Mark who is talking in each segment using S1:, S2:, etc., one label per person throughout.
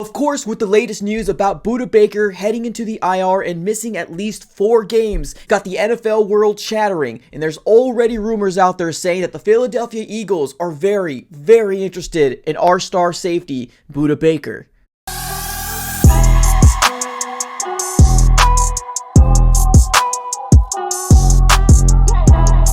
S1: Of course, with the latest news about Budda Baker heading into the IR and missing at least 4 games, got the NFL world chattering, and there's already rumors out there saying that the Philadelphia Eagles are very, very interested in our star safety, Budda Baker.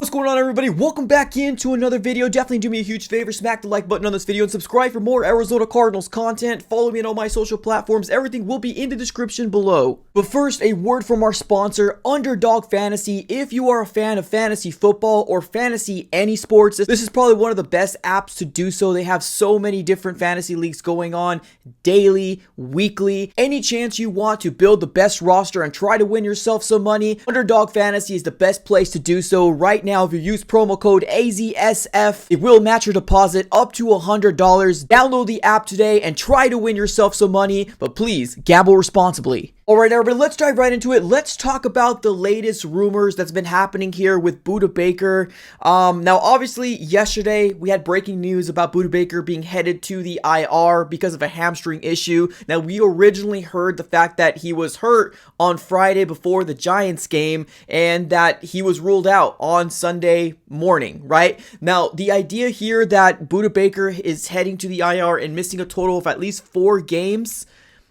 S1: What's going on, everybody? Welcome back into another video. Definitely do me a huge favor, smack the like button on this video and subscribe for more Arizona Cardinals content. Follow me on all my social platforms. Everything will be in the description below. But first, a word from our sponsor, Underdog Fantasy. If you are a fan of fantasy football or fantasy any sports, this is probably one of the best apps to do so. They have so many different fantasy leagues going on daily, weekly. Any chance you want to build the best roster and try to win yourself some money, Underdog Fantasy is the best place to do so right now. If you use promo code AZSF, it will match your deposit up to $100. Download the app today and try to win yourself some money, but please gamble responsibly. Alright, everybody, let's dive right into it. Let's talk about the latest rumors that's been happening here with Budda Baker. Now, obviously, yesterday we had breaking news about Budda Baker being headed to the IR because of a hamstring issue. Now, we originally heard the fact that he was hurt on Friday before the Giants game and that he was ruled out on Sunday morning, right? Now, the idea here that Budda Baker is heading to the IR and missing a total of at least 4 games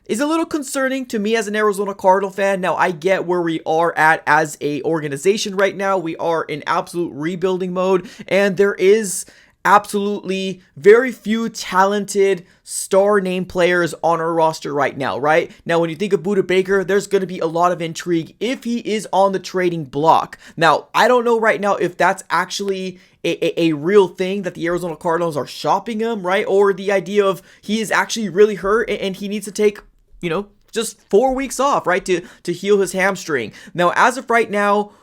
S1: is a little concerning to me as an Arizona Cardinal fan. Now, I get where we are at as a organization right now. We are in absolute rebuilding mode, and there is absolutely very few talented star name players on our roster right now, right? Now, when you think of Budda Baker, there's going to be a lot of intrigue if he is on the trading block. Now, I don't know right now if that's actually a real thing that the Arizona Cardinals are shopping him, right? Or the idea of he is actually really hurt and he needs to take, just 4 weeks off, right? To heal his hamstring. Now, as of right now,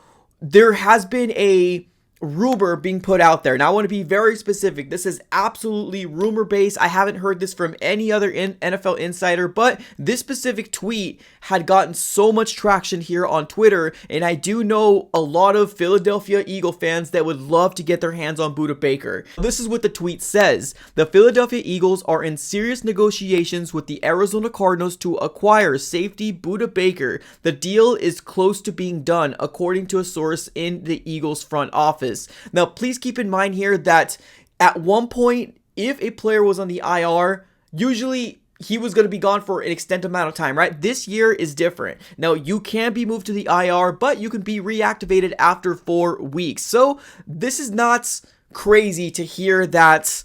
S1: there has been a rumor being put out there. Now, I want to be very specific. This is absolutely rumor based. I haven't heard this from any other NFL insider, but this specific tweet had gotten so much traction here on Twitter, and I do know a lot of Philadelphia Eagle fans that would love to get their hands on Budda Baker. This is what the tweet says. The Philadelphia Eagles are in serious negotiations with the Arizona Cardinals to acquire safety Budda Baker. The deal is close to being done, according to a source in the Eagles front office. Now, please keep in mind here that at one point, if a player was on the IR, usually he was going to be gone for an extended amount of time, right? This year is different. Now, you can be moved to the IR, but you can be reactivated after 4 weeks. So this is not crazy to hear that.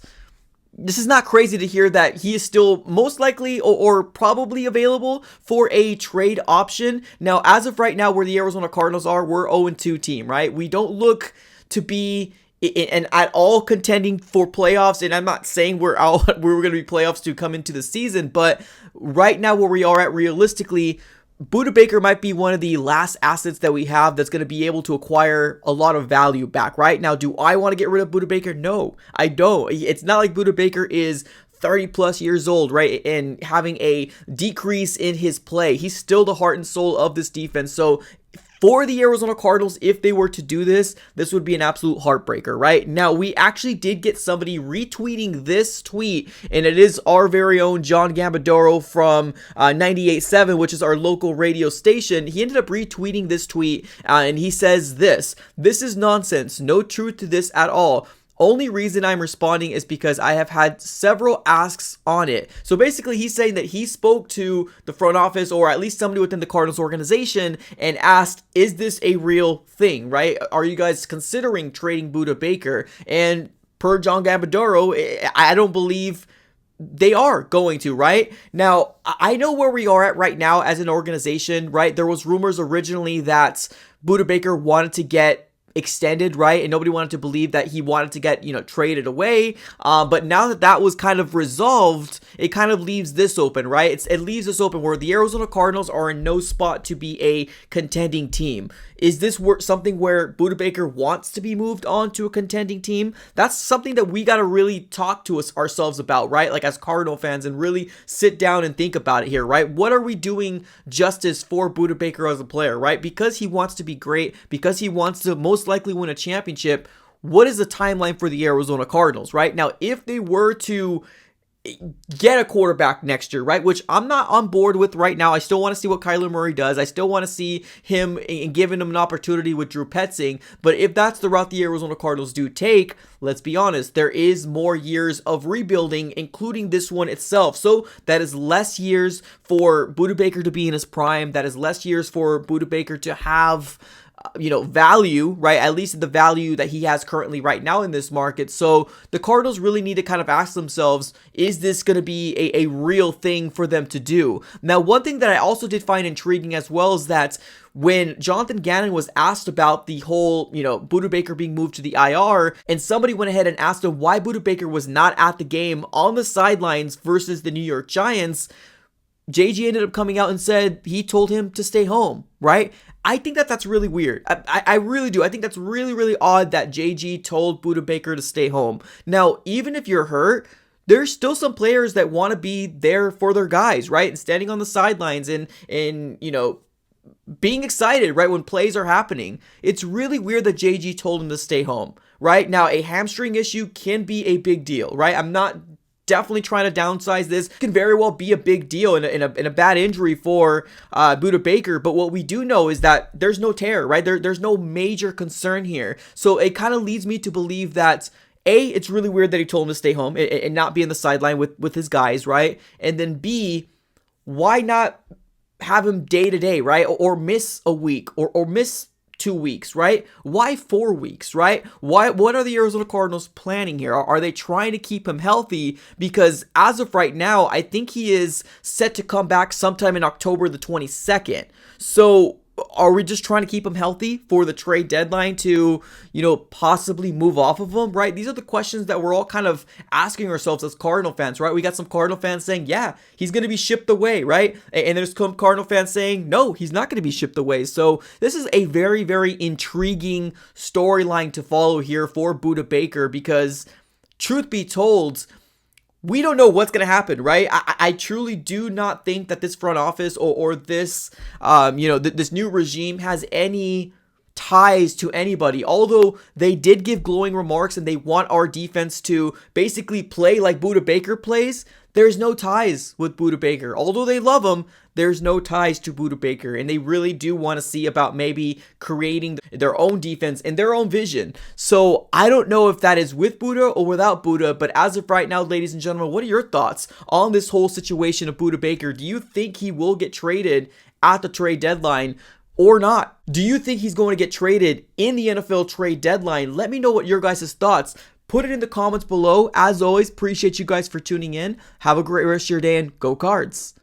S1: This is not crazy to hear that he is still most likely or probably available for a trade option. Now, as of right now, where the Arizona Cardinals are, we're 0-2 team, right? We don't look to be and at all contending for playoffs, and I'm not saying we're going to be playoffs to come into the season, but right now where we are at realistically, Budda Baker might be one of the last assets that we have that's going to be able to acquire a lot of value back, right? Now, do I want to get rid of Budda Baker? No, I don't. It's not like Budda Baker is 30 plus years old, right? And having a decrease in his play. He's still the heart and soul of this defense. So for the Arizona Cardinals, if they were to do this, this would be an absolute heartbreaker, right? Now, we actually did get somebody retweeting this tweet, and it is our very own John Gambadoro from 98.7, which is our local radio station. He ended up retweeting this tweet, and he says this is nonsense. No truth to this at all. Only reason I'm responding is because I have had several asks on it. So basically, he's saying that he spoke to the front office or at least somebody within the Cardinals organization and asked, is this a real thing, right? Are you guys considering trading Budda Baker? And per John Gambadoro, I don't believe they are going to, right? Now, I know where we are at right now as an organization, right? There was rumors originally that Budda Baker wanted to get extended, right? And nobody wanted to believe that he wanted to get, traded away. But now that that was kind of resolved, it kind of leaves this open, right? It leaves this open where the Arizona Cardinals are in no spot to be a contending team. Is this something where Budda Baker wants to be moved on to a contending team? That's something that we got to really talk to ourselves about, right? Like as Cardinal fans, and really sit down and think about it here, right? What are we doing justice for Budda Baker as a player, right? Because he wants to be great, because he wants to most likely win a championship. What is the timeline for the Arizona Cardinals, right? Now, if they were to get a quarterback next year, right? Which I'm not on board with right now. I still want to see what Kyler Murray does. I still want to see him and giving him an opportunity with Drew Petzing. But if that's the route the Arizona Cardinals do take, let's be honest, there is more years of rebuilding, including this one itself. So that is less years for Budda Baker to be in his prime. That is less years for Budda Baker to have value, right? At least the value that he has currently right now in this market. So the Cardinals really need to kind of ask themselves, is this going to be a real thing for them to do? Now, one thing that I also did find intriguing as well is that when Jonathan Gannon was asked about the whole, Budda Baker being moved to the IR, and somebody went ahead and asked him why Budda Baker was not at the game on the sidelines versus the New York Giants, JG ended up coming out and said he told him to stay home, right? I think that that's really weird. I really do. I think that's really, really odd that JG told Budda Baker to stay home. Now, even if you're hurt, there's still some players that want to be there for their guys, right? And standing on the sidelines and being excited, right, when plays are happening. It's really weird that JG told him to stay home, right? Now, a hamstring issue can be a big deal, right? I'm not definitely trying to downsize this. It can very well be a big deal in a bad injury for Budda Baker, but what we do know is that there's no tear, right? There's no major concern here. So it kind of leads me to believe that A, it's really weird that he told him to stay home and not be in the sideline with his guys, right? And then B, why not have him day to day, right? Or miss a week or miss 2 weeks, right? Why 4 weeks, right? What are the Arizona Cardinals planning here? Are they trying to keep him healthy? Because as of right now, I think he is set to come back sometime in October the 22nd. So are we just trying to keep him healthy for the trade deadline to, possibly move off of him, right? These are the questions that we're all kind of asking ourselves as Cardinal fans, right? We got some Cardinal fans saying, yeah, he's going to be shipped away, right? And there's some Cardinal fans saying, no, he's not going to be shipped away. So this is a very, very intriguing storyline to follow here for Budda Baker because, truth be told, we don't know what's going to happen, right? I truly do not think that this front office or this, this new regime has any ties to anybody. Although they did give glowing remarks and they want our defense to basically play like Budda Baker plays, there's no ties with Budda Baker. Although they love him, there's no ties to Budda Baker, and they really do want to see about maybe creating their own defense and their own vision. So I don't know if that is with Budda or without Budda, but as of right now, ladies and gentlemen, what are your thoughts on this whole situation of Budda Baker? Do you think he will get traded at the trade deadline or not? Do you think he's going to get traded in the NFL trade deadline? Let me know what your guys' thoughts. Put it in the comments below. As always, appreciate you guys for tuning in. Have a great rest of your day and go Cards.